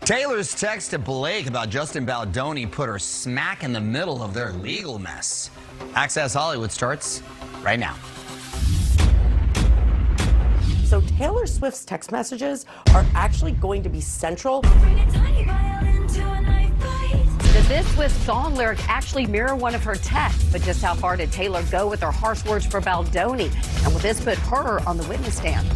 Taylor's text to Blake about Justin Baldoni put her smack in the middle of their legal mess. Access Hollywood starts right now. So Taylor Swift's text messages are actually going to be central. Did this Swift song lyric actually mirror one of her texts? But just how far did Taylor go with her harsh words for Baldoni? And will this put her on the witness stand?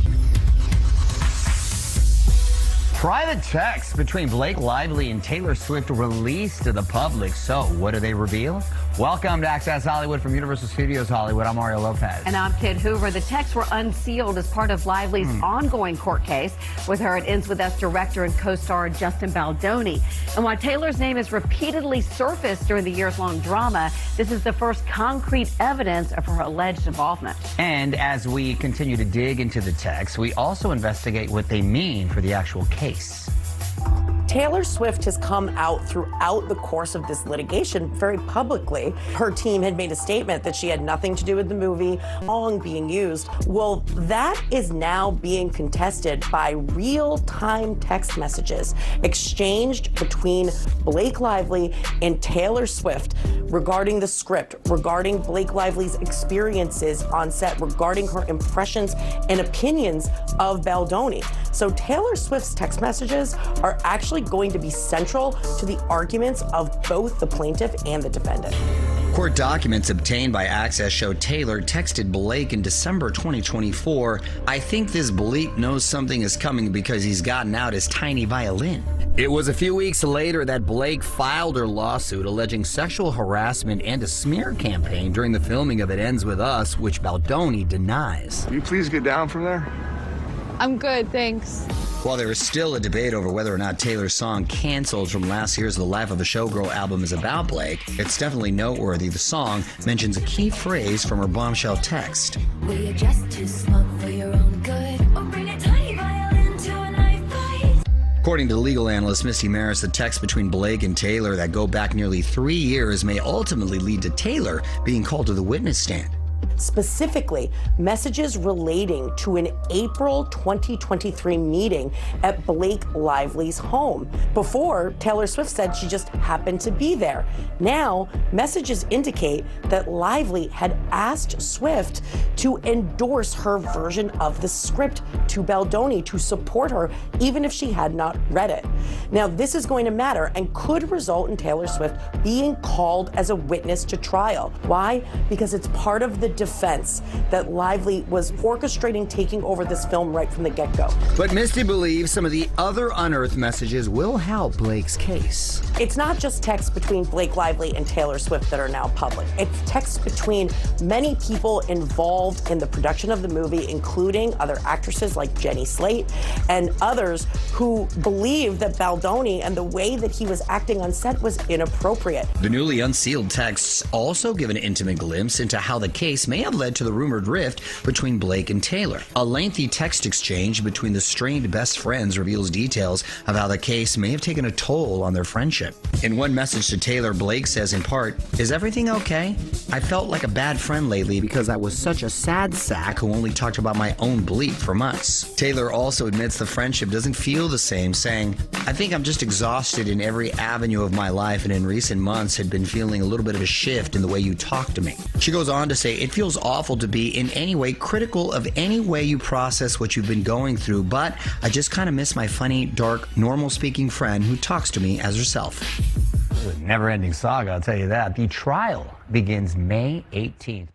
Private text between Blake Lively and Taylor Swift released to the public. So what do they reveal? Welcome to Access Hollywood from Universal Studios Hollywood. I'm Mario Lopez. And I'm Kid Hoover. The texts were unsealed as part of Lively's ongoing court case with her. It ends with us director and co-star Justin Baldoni. And while Taylor's name has repeatedly surfaced during the years-long drama, this is the first concrete evidence of her alleged involvement. And as we continue to dig into the text, we also investigate what they mean for the actual case. Taylor Swift has come out throughout the course of this litigation very publicly. Her team had made a statement that she had nothing to do with the movie, song being used. Well, that is now being contested by real-time text messages exchanged between Blake Lively and Taylor Swift regarding the script, regarding Blake Lively's experiences on set, regarding her impressions and opinions of Baldoni. So Taylor Swift's text messages are actually going to be central to the arguments of both the plaintiff and the defendant. Court documents obtained by Access show Taylor texted Blake in December 2024, "I think this bleep knows something is coming because he's gotten out his tiny violin." It was a few weeks later that Blake filed her lawsuit alleging sexual harassment and a smear campaign during the filming of It Ends With Us, which Baldoni denies. Will you please get down from there? I'm good, thanks. While there is still a debate over whether or not Taylor's song Canceled from last year's The Life of a Showgirl album is about Blake, it's definitely noteworthy the song mentions a key phrase from her bombshell text. Will you just to smoke for your own good, or bring a tiny violin to a knife fight? According to legal analyst Misty Marris, the texts between Blake and Taylor that go back nearly 3 years may ultimately lead to Taylor being called to the witness stand. Specifically, messages relating to an April 2023 meeting at Blake Lively's home. Before, Taylor Swift said she just happened to be there. Now, messages indicate that Lively had asked Swift to endorse her version of the script to Baldoni to support her, even if she had not read it. Now, this is going to matter and could result in Taylor Swift being called as a witness to trial. Why? Because it's part of the defense that Lively was orchestrating taking over this film right from the get-go. But Misty believes some of the other unearthed messages will help Blake's case. It's not just texts between Blake Lively and Taylor Swift that are now public. It's texts between many people involved in the production of the movie, including other actresses like Jenny Slate and others who believe that Baldoni and the way that he was acting on set was inappropriate. The newly unsealed texts also give an intimate glimpse into how the case may have led to the rumored rift between Blake and Taylor. A lengthy text exchange between the strained best friends reveals details of how the case may have taken a toll on their friendship. In one message to Taylor, Blake says in part, "Is everything okay? I felt like a bad friend lately because I was such a sad sack who only talked about my own bleep for months." Taylor also admits the friendship doesn't feel the same, saying, "I think I'm just exhausted in every avenue of my life and in recent months had been feeling a little bit of a shift in the way you talk to me." She goes on to say, "It feels awful to be in any way critical of any way you process what you've been going through, but I just kind of miss my funny, dark, normal-speaking friend who talks to me as herself." Never-ending saga, I'll tell you that. The trial begins May 18th.